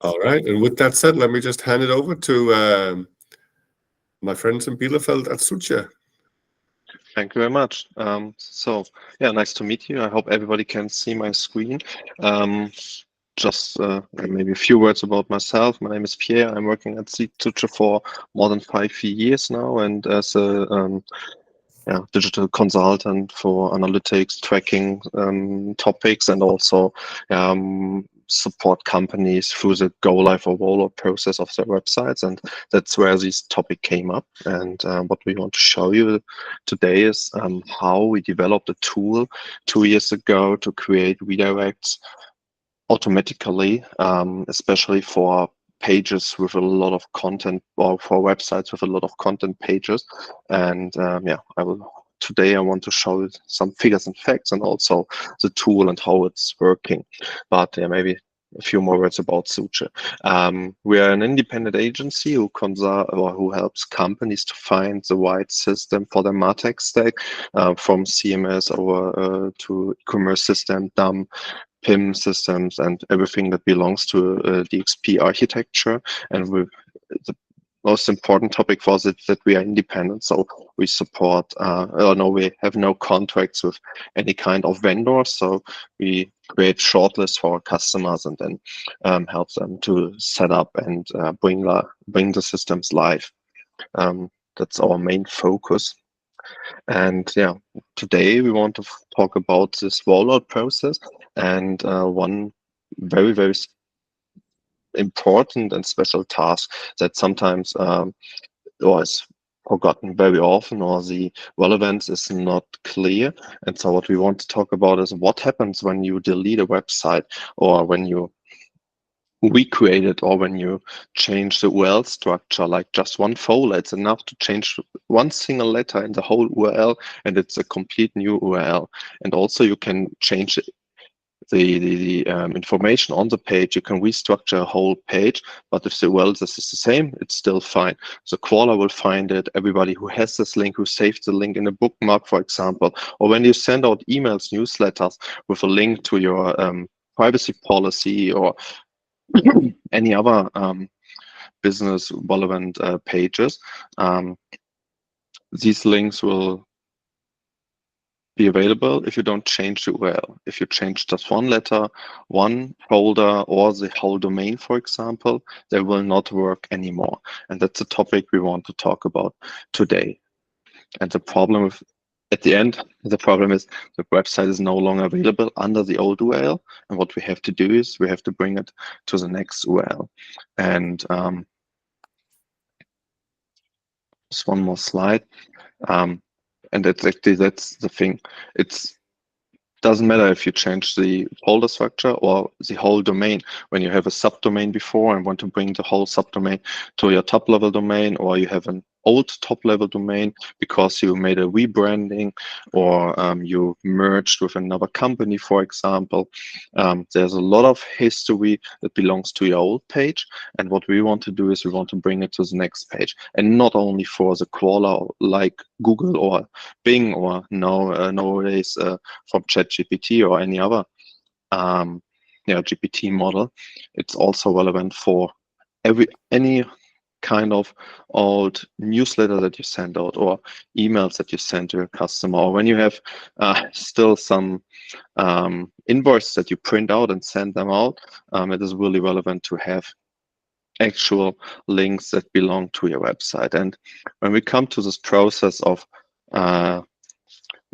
All right. And with that said, let me just hand it over to my friends in Bielefeld at Sutsche. Thank you very much. So yeah, nice to meet you. I hope everybody can see my screen. Just maybe a few words about myself. My name is Pierre. I'm working at Sutsche for more than 5 years now, and as a digital consultant for analytics, tracking topics, and also support companies through the go live or rollout process of their websites. And that's where this topic came up. And what we want to show you today is how we developed a tool 2 years ago to create redirects automatically, especially for pages with a lot of content, or for websites with a lot of content pages. And today I want to show you some figures and facts, and also the tool and how it's working. But maybe a few more words about Sutsche. We are an independent agency who helps companies to find the right system for their MarTech stack, from CMS over to e-commerce system, DAM, PIM systems, and everything that belongs to DXP architecture. And the most important topic for us is that we are independent, so we support, we have no contracts with any kind of vendor, so we create shortlists for our customers and then help them to set up and bring the systems live. That's our main focus. And today we want to talk about this rollout process, and one very, very important and special task that sometimes or is forgotten very often, or the relevance is not clear. And so what we want to talk about is what happens when you delete a website, or when you recreate it, or when you change the URL structure, like just one folder. It's enough to change one single letter in the whole URL, and it's a complete new URL. And also you can change the information on the page. You can restructure a whole page, but if the URL is the same, it's still fine. The crawler will find it. Everybody who has this link, who saved the link in a bookmark, for example, or when you send out emails, newsletters with a link to your privacy policy, or any other business relevant pages, these links will be available if you don't change the URL. If you change just one letter, one folder, or the whole domain, for example, they will not work anymore. And that's a topic we want to talk about today. And the problem at the end, the problem is the website is no longer available under the old URL. And what we have to do is we have to bring it to the next URL. And just one more slide. And that's the thing. It doesn't matter if you change the folder structure or the whole domain. When you have a subdomain before and want to bring the whole subdomain to your top level domain, or you have an old top level domain because you made a rebranding, or you merged with another company, for example, there's a lot of history that belongs to your old page. And what we want to do is we want to bring it to the next page, and not only for the crawler like Google or Bing, or nowadays from ChatGPT or any other GPT model. It's also relevant for any kind of old newsletter that you send out, or emails that you send to your customer, or when you have still some invoices that you print out and send them out. It is really relevant to have actual links that belong to your website. And when we come to this process of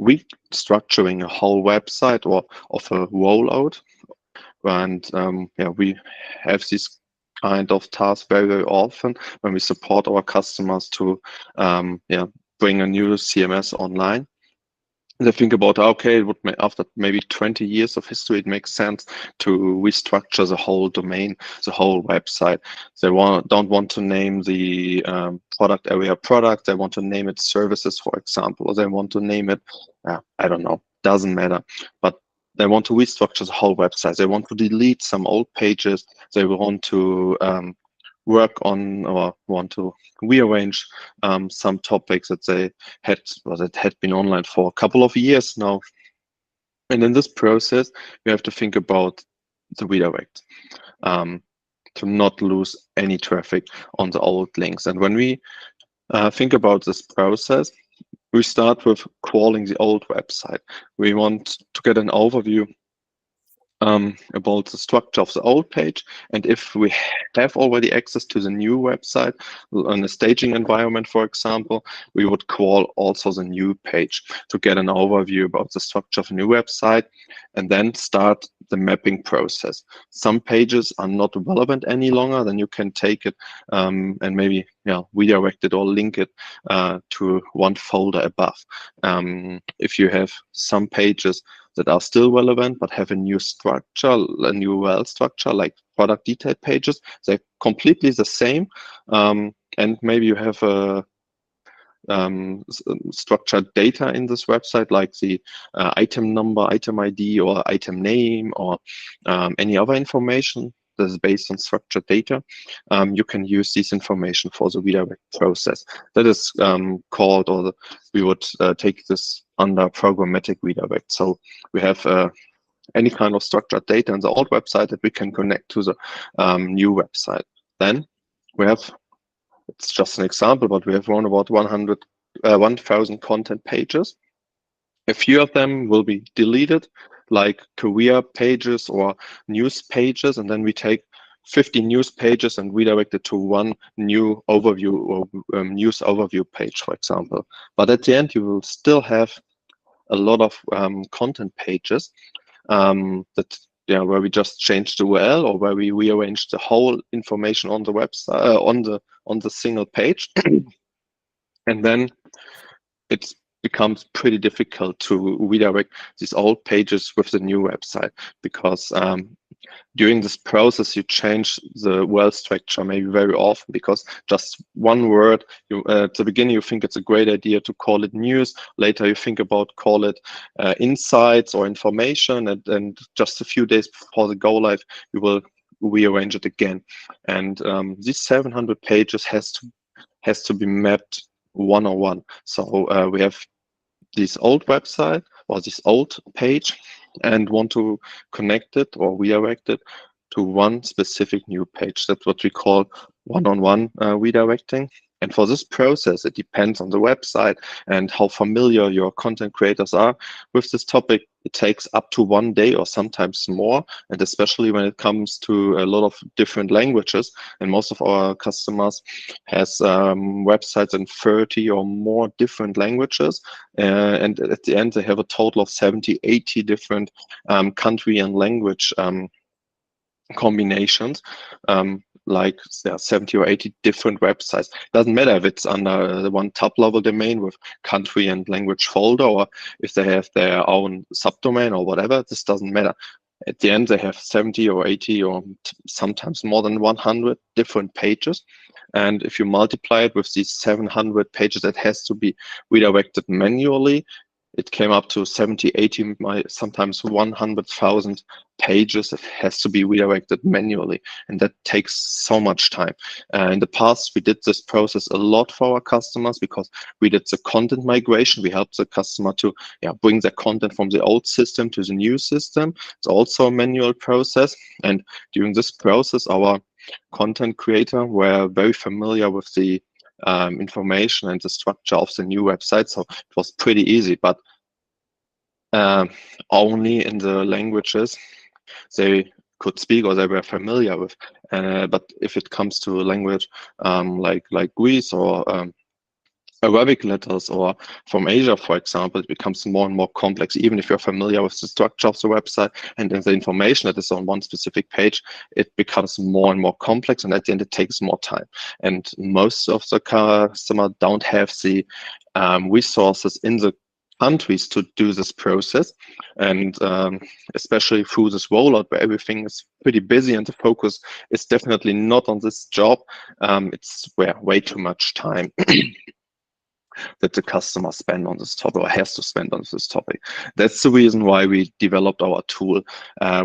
restructuring a whole website, or of a rollout, and we have this kind of task very, very often when we support our customers to bring a new CMS online. They think about, okay, it would after maybe 20 years of history, it makes sense to restructure the whole domain, the whole website. They don't want to name the product area product. They want to name it services, for example, or they want to name it, I don't know, doesn't matter. But they want to restructure the whole website. They want to delete some old pages. They want to work on, or want to rearrange some topics that they had, or that had been online for a couple of years now. And in this process, you have to think about the redirect. to not lose any traffic on the old links. And when we think about this process, we start with crawling the old website. We want to get an overview about the structure of the old page. And if we have already access to the new website on a staging environment, for example, we would crawl also the new page to get an overview about the structure of a new website, and then start the mapping process. Some pages are not relevant any longer, then you can take it and maybe redirect it or link it to one folder above. If you have some pages that are still relevant but have a new structure, a new URL structure, like product detail pages, they're completely the same. And maybe you have a structured data in this website, like the item number, item ID, or item name, or any other information that is based on structured data. You can use this information for the redirect process. That is called, or we would take this under programmatic redirect. So we have any kind of structured data in the old website that we can connect to the new website. Then we have, it's just an example, but we have around about 1,000 content pages. A few of them will be deleted, like career pages or news pages, and then we take 50 news pages and redirect it to one new overview or news overview page, for example. But at the end, you will still have a lot of content pages that where we just change the URL or where we rearrange the whole information on the website on the single page, and then it becomes pretty difficult to redirect these old pages with the new website, because during this process you change the URL structure maybe very often, because just one word, at the beginning you think it's a great idea to call it news, later you think about call it insights or information, and just a few days before the go live you will rearrange it again. And these 700 pages has to be mapped one-on-one. So we have this old website or this old page and want to connect it or redirect it to one specific new page. That's what we call one-on-one redirecting. And for this process, it depends on the website and how familiar your content creators are with this topic. It takes up to 1 day or sometimes more, and especially when it comes to a lot of different languages. And most of our customers has websites in 30 or more different languages. And at the end, they have a total of 70, 80 different country and language combinations, like 70 or 80 different websites. Doesn't matter if it's under the one top-level domain with country and language folder, or if they have their own subdomain or whatever. This doesn't matter. At the end, they have 70 or 80 or sometimes more than 100 different pages. And if you multiply it with these 700 pages that has to be redirected manually, it came up to 70, 80, sometimes 100,000 pages that has to be redirected manually. And that takes so much time. In the past, we did this process a lot for our customers because we did the content migration. We helped the customer to bring their content from the old system to the new system. It's also a manual process. And during this process, our content creator were very familiar with the information and the structure of the new website. So it was pretty easy, but only in the languages they could speak or they were familiar with. But if it comes to a language like Greece or Arabic letters or from Asia, for example, it becomes more and more complex. Even if you're familiar with the structure of the website and then the information that is on one specific page, it becomes more and more complex, and at the end it takes more time. And most of the customers don't have the resources in the countries to do this process, and especially through this rollout where everything is pretty busy and the focus is definitely not on this job. It's way too much time that the customer spend on this topic or has to spend on this topic. That's the reason why we developed our tool.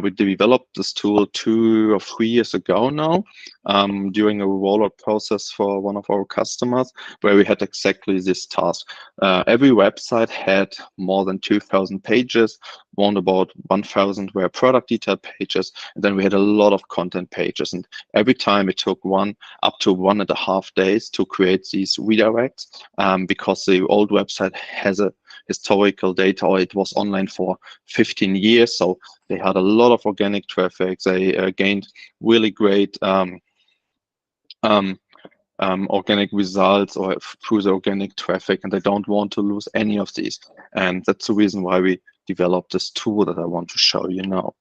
We developed this tool 2 or 3 years ago now, during a rollout process for one of our customers, where we had exactly this task. Every website had more than 2,000 pages, one about 1,000 were product detail pages, and then we had a lot of content pages. And every time it took up to 1.5 days to create these redirects, because the old website has a historical data, or it was online for 15 years. So they had a lot of organic traffic. They gained really great organic results or through the organic traffic, and they don't want to lose any of these. And that's the reason why we developed this tool that I want to show you now.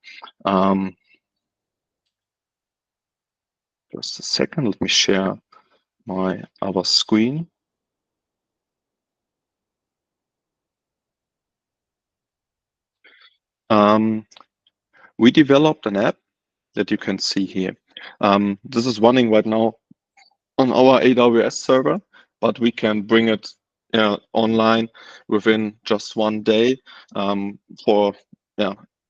Just a second, let me share my other screen. We developed an app that you can see here. This is running right now on our AWS server, but we can bring it online within just 1 day for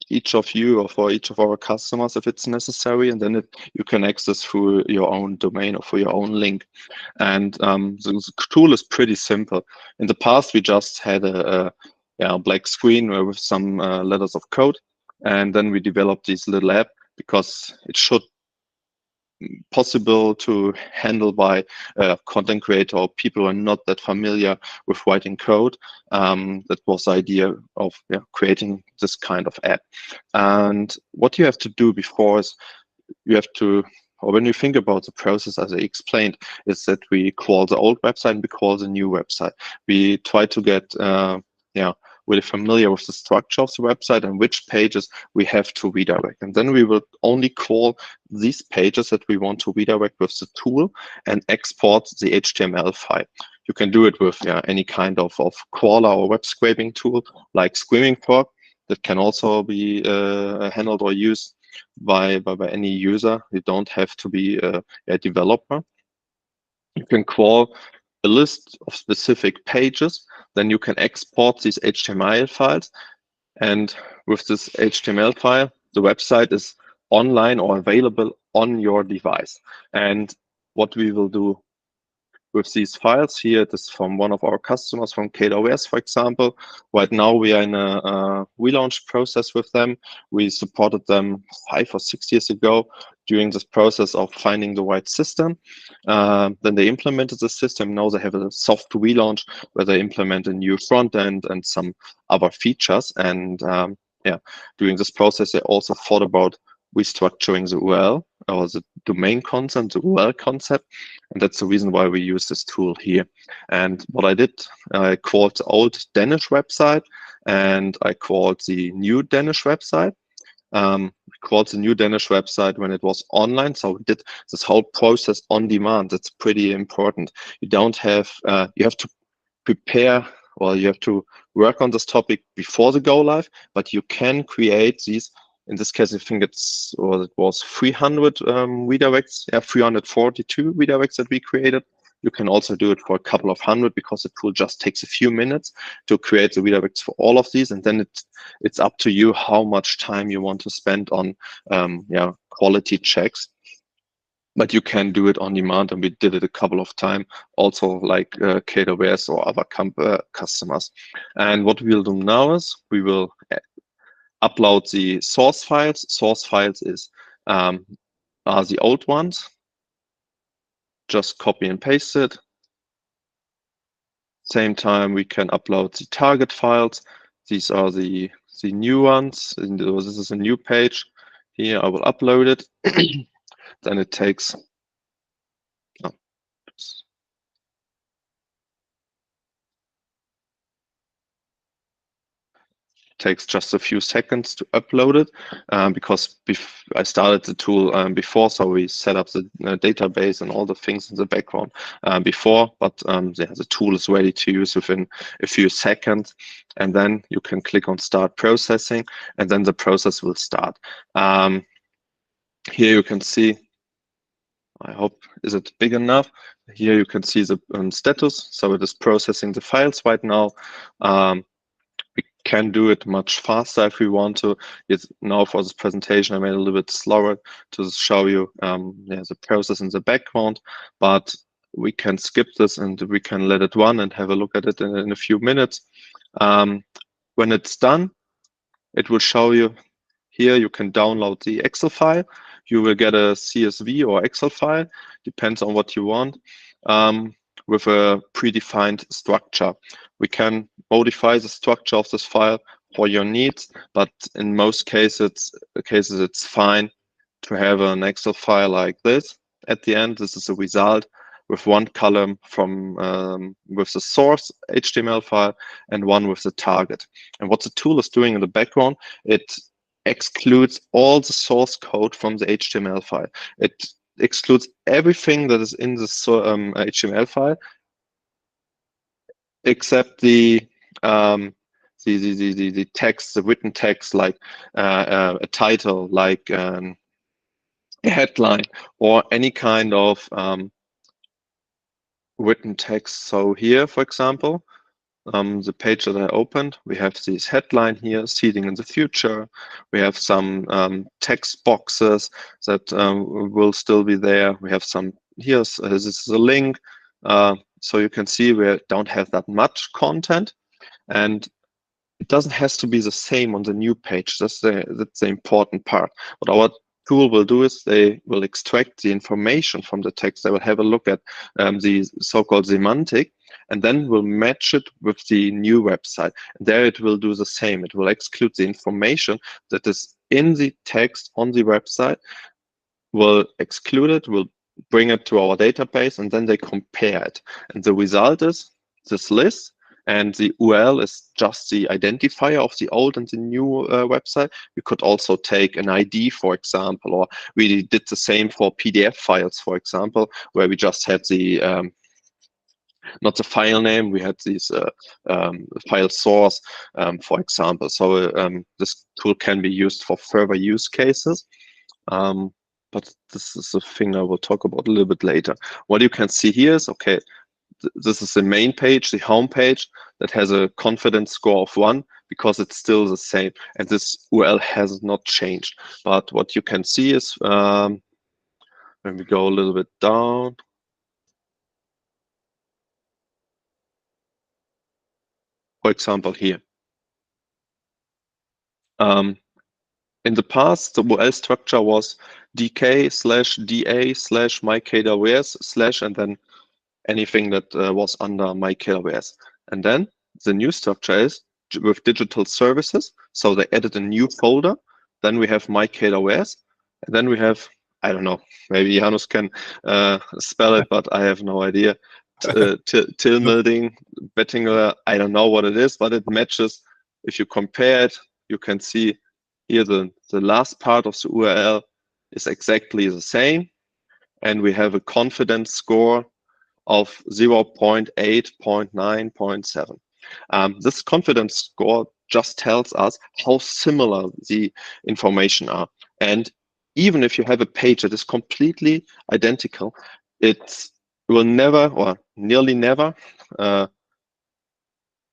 each of you or for each of our customers if it's necessary, and then you can access through your own domain or for your own link. And the tool is pretty simple. In the past, we just had a black screen with some letters of code, and then we developed this little app because it should possible to handle by a content creator or people who are not that familiar with writing code. That was the idea of creating this kind of app. And what you have to do before is you have to, or when you think about the process, as I explained, is that we call the old website and we call the new website. We try to get really familiar with the structure of the website and which pages we have to redirect. And then we will only call these pages that we want to redirect with the tool and export the HTML file. You can do it with any kind of crawler or web scraping tool like Screaming Frog that can also be handled or used by any user. You don't have to be a developer. You can crawl a list of specific pages, then you can export these HTML files. And with this HTML file, the website is online or available on your device. And what we will do with these files here, this is from one of our customers from KWS, for example. Right now we are in a relaunch process with them. We supported them 5 or 6 years ago during this process of finding the right system. Then they implemented the system. Now they have a soft relaunch where they implement a new front end and some other features. And during this process, they also thought about restructuring the URL or the domain concept, the URL concept. And that's the reason why we use this tool here. And what I did, I called the old Danish website and I called the new Danish website. We called the new Danish website when it was online. So we did this whole process on demand. That's pretty important. You don't have, you have to prepare, or you have to work on this topic before the go live, but you can create these. In this case, I think it was 300 redirects, 342 redirects that we created. You can also do it for a couple of hundred because the tool just takes a few minutes to create the redirects for all of these. And then it's up to you how much time you want to spend on quality checks. But you can do it on demand, and we did it a couple of times, also like KWS or other customers. And what we'll do now is we will upload the source files. Source files are the old ones. Just copy and paste it. Same time, we can upload the target files. These are the new ones. And this is a new page. Here, I will upload it. Then it takes just a few seconds to upload it because I started the tool before, so we set up the database and all the things in the background before, but the tool is ready to use within a few seconds, and then you can click on Start Processing, and then the process will start. Here you can see, I hope, is it big enough? Here you can see the status, so it is processing the files right now. We can do it much faster if we want to. Now for this presentation, I made it a little bit slower to show you the process in the background, but we can skip this and we can let it run and have a look at it in a few minutes. When it's done, it will show you here. You can download the Excel file. You will get a CSV or Excel file, depends on what you want, with a predefined structure. We can modify the structure of this file for your needs, but in most cases it's fine to have an Excel file like this. At the end, this is a result with one column from with the source HTML file and one with the target. And what the tool is doing in the background, it excludes all the source code from the HTML file. It excludes everything that is in the HTML file except the text, the written text, like a title, like a headline, or any kind of written text. So here, for example, the page that I opened, we have this headline here, Seeding in the Future. We have some text boxes that will still be there. We have some, this is a link. So you can see we don't have that much content, and it doesn't have to be the same on the new page. That's the important part. What our tool will do is they will extract the information from the text. They will have a look at the so-called semantic, and then will match it with the new website. And there it will do the same. It will exclude the information that is in the text on the website, will exclude it, will bring it to our database, and then they compare it. And the result is this list, and the URL is just the identifier of the old and the new website. You could also take an ID, for example, or we did the same for PDF files, for example, where we just had the not the file name, we had this file source, for example. So this tool can be used for further use cases. But this is a thing I will talk about a little bit later. What you can see here is, okay, this is the main page, the home page, that has a confidence score of 1 because it's still the same. And this URL has not changed. But what you can see is, when we go a little bit down, for example, here. In the past, the URL structure was dk/da/mykws/ and then anything that was under mykws. And then the new structure is with digital services. So they added a new folder. Then we have mykws. And then we have, I don't know, maybe Janus can spell it, but I have no idea. Tilmelding, Bettinger, I don't know what it is, but it matches. If you compare it, you can see here the last part of the URL is exactly the same. And we have a confidence score of 0.8.9.7. This confidence score just tells us how similar the information are. And even if you have a page that is completely identical, it will never, or nearly never,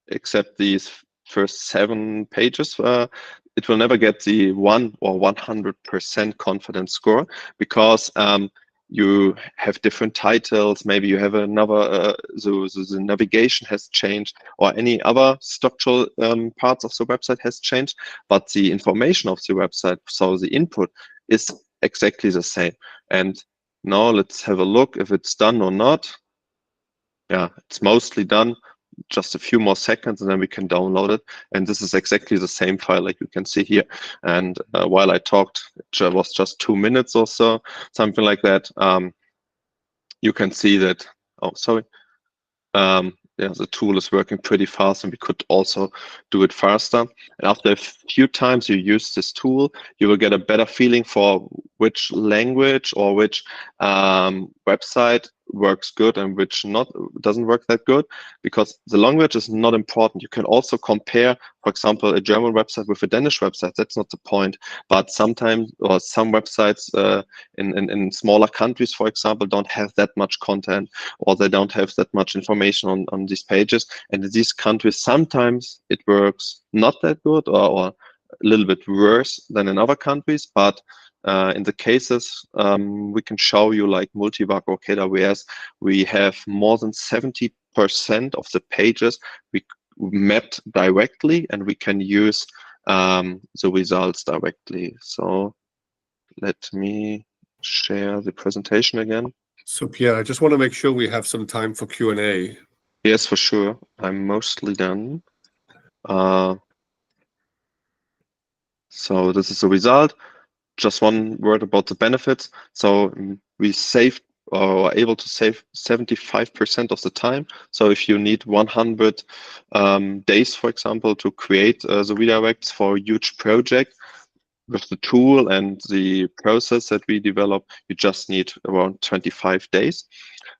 except these first 7 pages, it will never get the 1 or 100% confidence score, because you have different titles, maybe you have another, the navigation has changed, or any other structural parts of the website has changed, but the information of the website, so the input, is exactly the same. And now let's have a look if it's done or not. Yeah, it's mostly done. Just a few more seconds and then we can download it. And this is exactly the same file like you can see here. And while I talked, it was just 2 minutes or so, something like that. You can see that, oh, sorry. Yeah, the tool is working pretty fast and we could also do it faster. And after a few times you use this tool, you will get a better feeling for which language or which website works good and which doesn't work that good, because the language is not important. You can also compare, for example, a German website with a Danish website. That's not the point. But sometimes, or some websites in smaller countries, for example, don't have that much content, or they don't have that much information on these pages. And in these countries, sometimes it works not that good, or a little bit worse than in other countries. But in the cases we can show you, like Multivac or KWS, we have more than 70% of the pages we mapped directly, and we can use the results directly. So let me share the presentation again. So Pierre, I just want to make sure we have some time for Q&A. Yes, for sure. I'm mostly done. So this is the result. Just one word about the benefits. So we saved or are able to save 75% of the time. So if you need 100 days, for example, to create the redirects for a huge project, with the tool and the process that we develop, you just need around 25 days.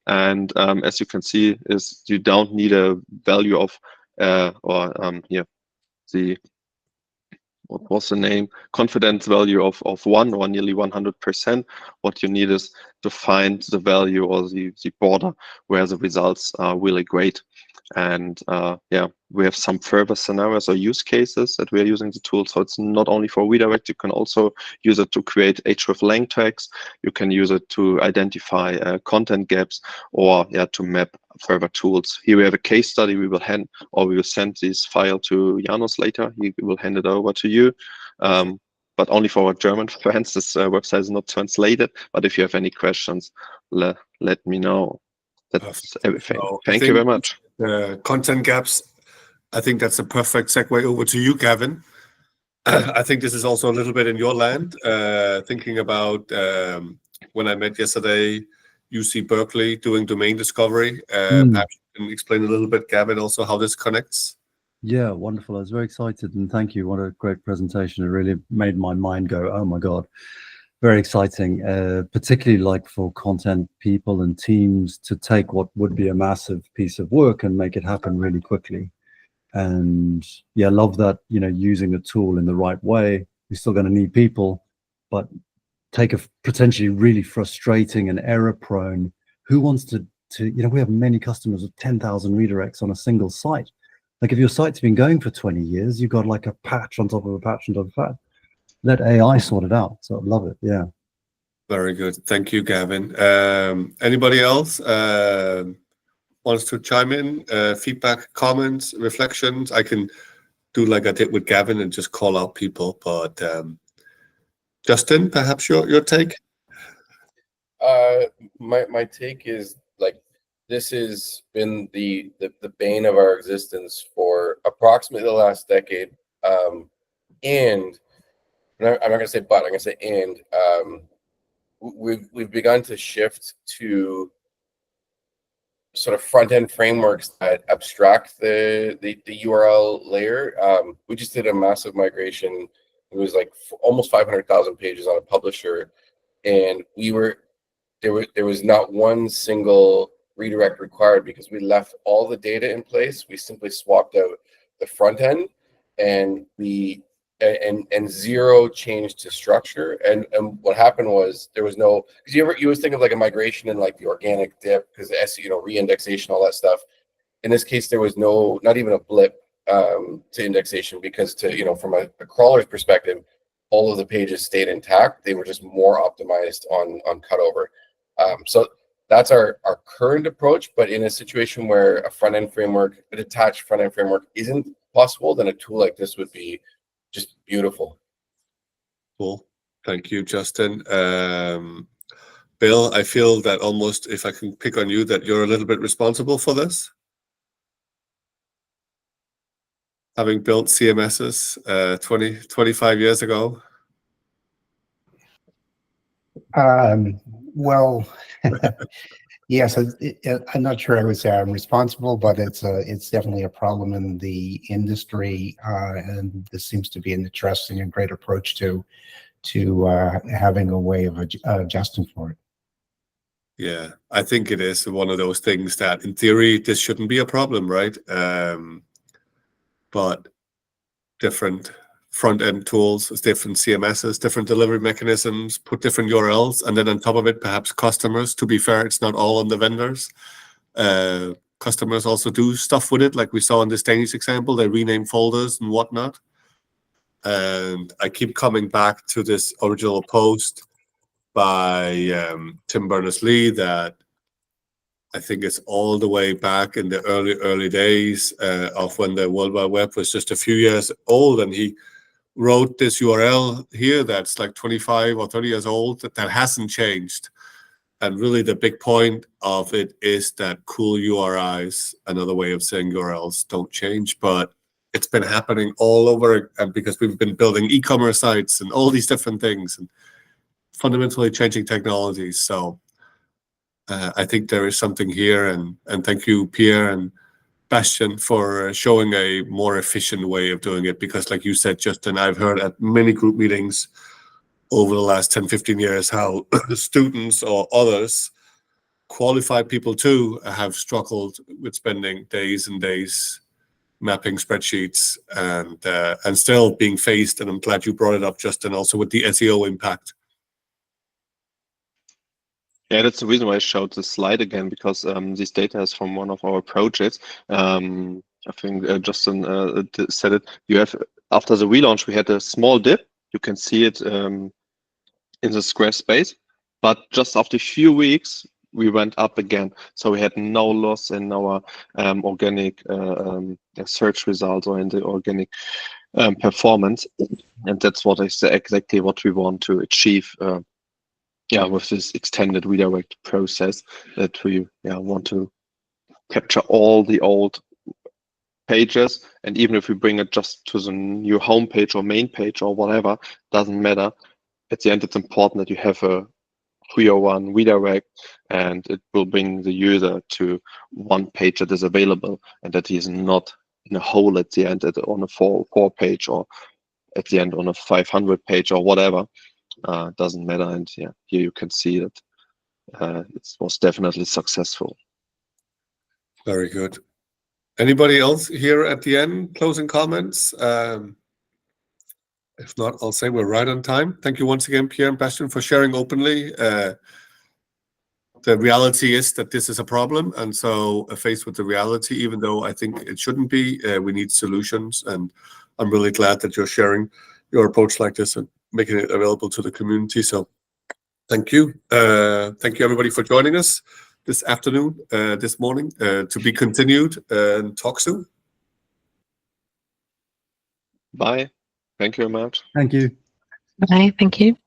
And as you can see, is you don't need a value of the what was the name, confidence value of 1 or nearly 100%. What you need is to find the value or the border where the results are really great. And yeah, we have some further scenarios or use cases that we are using the tool. So it's not only for redirect, you can also use it to create href-lang tags. You can use it to identify content gaps, or yeah, to map further tools. Here we have a case study. We will send this file to Janos later. He will hand it over to you. But only for our German friends, this website is not translated. But if you have any questions, let me know. That's everything. So Thank you very much. Content gaps, I think that's a perfect segue over to you, Gavin. I think this is also a little bit in your land, thinking about when I met yesterday, UC Berkeley doing domain discovery. Perhaps you can explain a little bit, Gavin, also how this connects. Yeah, wonderful. I was very excited, and thank you. What a great presentation. It really made my mind go, oh my God. Very exciting, particularly like for content people and teams to take what would be a massive piece of work and make it happen really quickly. And yeah, love that, using the tool in the right way. You're still going to need people, but take a potentially really frustrating and error prone. Who wants to, we have many customers with 10,000 redirects on a single site. Like if your site's been going for 20 years, you've got like a patch on top of a patch on top of a patch. Let AI sort it out. So I love it. Yeah. Very good. Thank you, Gavin. Anybody else wants to chime in? Feedback, comments, reflections? I can do like I did with Gavin and just call out people. But Justin, perhaps your take? My take is like this has been the bane of our existence for approximately the last decade. And I'm not going to say but, I'm going to say and. We've begun to shift to sort of front-end frameworks that abstract the URL layer. We just did a massive migration. It was like almost 500,000 pages on a publisher, and there was not one single redirect required because we left all the data in place. We simply swapped out the front end, and zero change to structure. And what happened was there was no, because you always think of like a migration and like the organic dip because the reindexation, all that stuff. In this case, there was not even a blip to indexation because from a crawler's perspective, all of the pages stayed intact. They were just more optimized on cutover. So that's our current approach. But in a situation where a detached front end framework isn't possible, then a tool like this would be just beautiful. Cool. Thank you, Justin. Bill, I feel that almost, if I can pick on you, that you're a little bit responsible for this. Having built CMSs 25 years ago. Well, yes, I'm not sure I would say I'm responsible, but it's definitely a problem in the industry, and this seems to be an interesting and great approach to having a way of adjusting for it. Yeah, I think it is one of those things that, in theory, this shouldn't be a problem, right? But different front-end tools, different CMSs, different delivery mechanisms, put different URLs, and then on top of it, perhaps customers. To be fair, it's not all on the vendors. Customers also do stuff with it, like we saw in this Danish example. They rename folders and whatnot. And I keep coming back to this original post by Tim Berners-Lee that I think it's all the way back in the early days of when the World Wide Web was just a few years old, and he wrote this URL here that's like 25 or 30 years old that hasn't changed. And really the big point of it is that cool URIs, another way of saying URLs, don't change, but it's been happening all over, and because we've been building e-commerce sites and all these different things and fundamentally changing technologies. So I think there is something here, and thank you, Pierre and Bastian, for showing a more efficient way of doing it, because like you said, Justin, I've heard at many group meetings over the last 10, 15 years how students or others, qualified people too, have struggled with spending days and days mapping spreadsheets and still being faced, and I'm glad you brought it up, Justin, also with the SEO impact. Yeah, that's the reason why I showed this slide again, because this data is from one of our projects. I think Justin said it. You have, after the relaunch, we had a small dip. You can see it in the square space, but just after a few weeks, we went up again. So we had no loss in our organic search results or in the organic performance, and that's what is exactly what we want to achieve. With this extended redirect process, that we want to capture all the old pages, and even if we bring it just to the new homepage or main page or whatever, doesn't matter. At the end, it's important that you have a 301 redirect, and it will bring the user to one page that is available, and that he is not in a hole at the end on a four page, or at the end on a 500 page or whatever. Doesn't matter. And here you can see that it was definitely successful. Very good. Anybody else here at the end? Closing comments? If not, I'll say we're right on time. Thank you once again, Pierre and Bastian, for sharing openly. The reality is that this is a problem, and so faced with the reality, even though I think it shouldn't be, we need solutions, and I'm really glad that you're sharing your approach like this and making it available to the community. So thank you. Thank you, everybody, for joining us this afternoon, this morning, to be continued, and talk soon. Bye. Thank you very much. Thank you. Bye. Thank you.